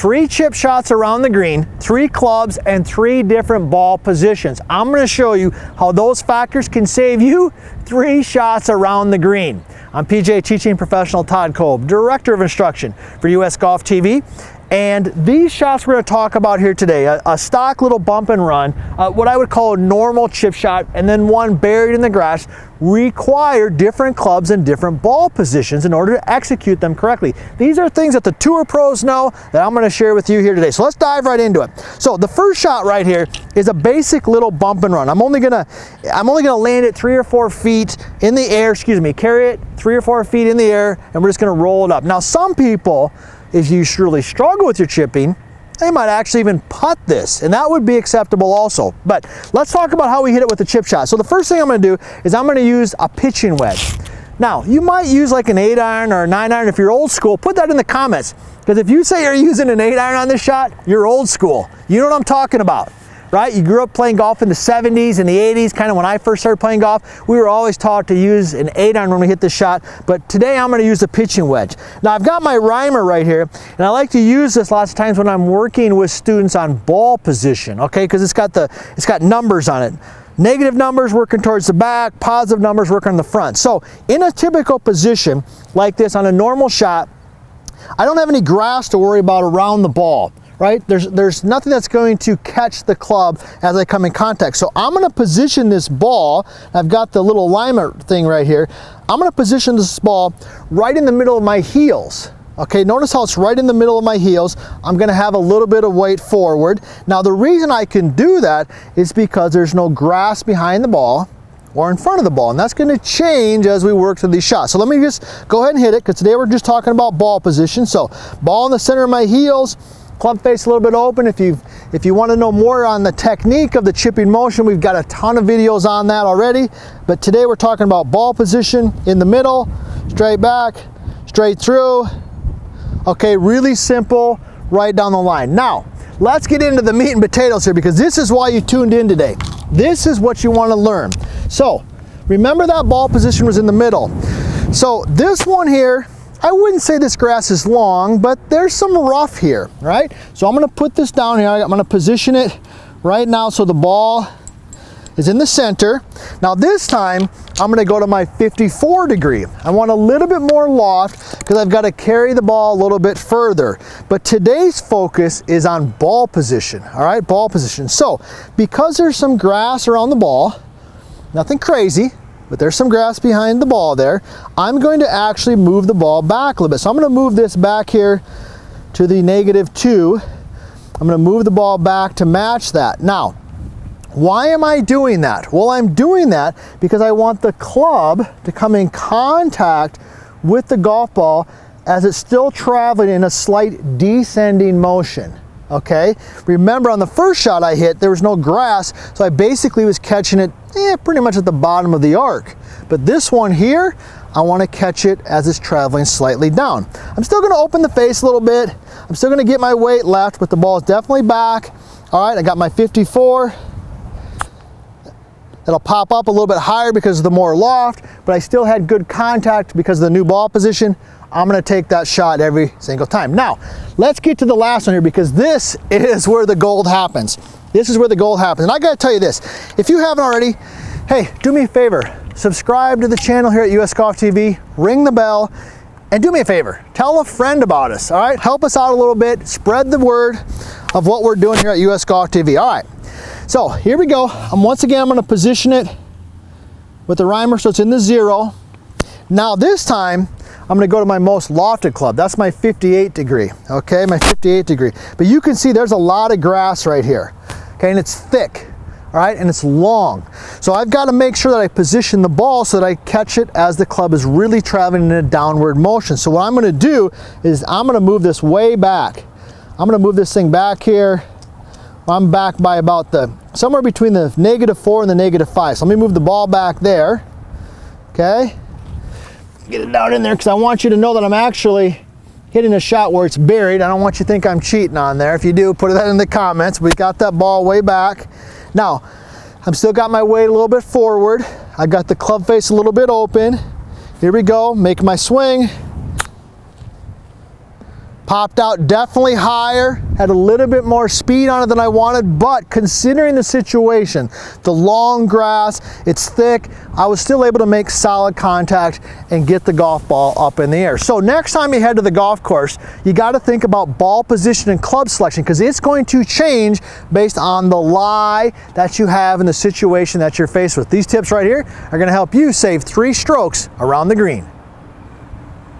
3 chip shots around the green, 3 clubs, and 3 different ball positions. I'm going to show you how those factors can save you 3 shots around the green. I'm PGA teaching professional Todd Kolb, Director of Instruction for US Golf TV. And these shots we're going to talk about here today, a stock little bump and run, what I would call a normal chip shot, and then one buried in the grass, require different clubs and different ball positions in order to execute them correctly. These are things that the tour pros know that I'm going to share with you here today. So let's dive right into it. So the first shot right here is a basic little bump and run. I'm only gonna land it 3 or 4 feet in the air, carry it 3 or 4 feet in the air, and we're just going to roll it up. Now some people, if you really struggle with your chipping, they might actually even putt this, and that would be acceptable also. But let's talk about how we hit it with the chip shot. So the first thing I'm going to do is I'm going to use a pitching wedge. Now, you might use like an 8-iron or a 9-iron if you're old school. Put that in the comments, because if you say you're using an 8-iron on this shot, you're old school. You know what I'm talking about, right? You grew up playing golf in the 70s and the 80s, kind of when I first started playing golf. We were always taught to use an 8-iron when we hit the shot, but today I'm going to use a pitching wedge. Now I've got my Rymer right here, and I like to use this lots of times when I'm working with students on ball position, okay? Because it's got numbers on it. Negative numbers working towards the back, positive numbers working on the front. So in a typical position like this on a normal shot, I don't have any grass to worry about around the ball. Right? There's nothing that's going to catch the club as I come in contact. So I'm going to position this ball. I've got the little Lymer thing right here. I'm going to position this ball right in the middle of my heels. Okay, notice how it's right in the middle of my heels. I'm going to have a little bit of weight forward. Now the reason I can do that is because there's no grass behind the ball or in front of the ball, and that's going to change as we work through these shots. So let me just go ahead and hit it, because today we're just talking about ball position. So ball in the center of my heels, club face a little bit open. If you want to know more on the technique of the chipping motion, we've got a ton of videos on that already. But today we're talking about ball position in the middle, straight back, straight through. Okay, really simple, right down the line. Now, let's get into the meat and potatoes here, because this is why you tuned in today. This is what you want to learn. So, remember that ball position was in the middle. So this one here, I wouldn't say this grass is long, but there's some rough here, right? So I'm going to put this down here. I'm going to position it right now so the ball is in the center. Now this time, I'm going to go to my 54 degree. I want a little bit more loft because I've got to carry the ball a little bit further. But today's focus is on ball position, all right? Ball position. So because there's some grass around the ball, nothing crazy, but there's some grass behind the ball there, I'm going to actually move the ball back a little bit. So I'm going to move this back here to the -2. I'm going to move the ball back to match that. Now, why am I doing that? Well, I'm doing that because I want the club to come in contact with the golf ball as it's still traveling in a slight descending motion. Okay, remember on the first shot I hit, there was no grass, so I basically was catching it pretty much at the bottom of the arc. But this one here, I want to catch it as it's traveling slightly down. I'm still going to open the face a little bit. I'm still going to get my weight left, but the ball is definitely back. All right, I got my 54. It'll pop up a little bit higher because of the more loft, but I still had good contact because of the new ball position. I'm going to take that shot every single time. Now, let's get to the last one here, because this is where the gold happens. This is where the gold happens. And I got to tell you this, if you haven't already, hey, do me a favor, subscribe to the channel here at US Golf TV, ring the bell, and do me a favor, tell a friend about us, all right? Help us out a little bit, spread the word of what we're doing here at US Golf TV. All right, so here we go. Once again, I'm going to position it with the Rymer so it's in the 0. Now this time, I'm going to go to my most lofted club. That's my 58 degree, okay, my 58 degree. But you can see there's a lot of grass right here, okay, and it's thick, all right, and it's long. So I've got to make sure that I position the ball so that I catch it as the club is really traveling in a downward motion. So what I'm going to do is I'm going to move this way back. I'm going to move this thing back here. I'm back by about somewhere between the -4 and the -5. So let me move the ball back there, okay. Get it down in there because I want you to know that I'm actually hitting a shot where it's buried. I don't want you to think I'm cheating on there. If you do, put that in the comments. We got that ball way back. Now, I'm still got my weight a little bit forward. I got the club face a little bit open. Here we go, make my swing. Popped out definitely higher, had a little bit more speed on it than I wanted, but considering the situation, the long grass, it's thick, I was still able to make solid contact and get the golf ball up in the air. So next time you head to the golf course, you got to think about ball position and club selection, because it's going to change based on the lie that you have in the situation that you're faced with. These tips right here are going to help you save 3 strokes around the green.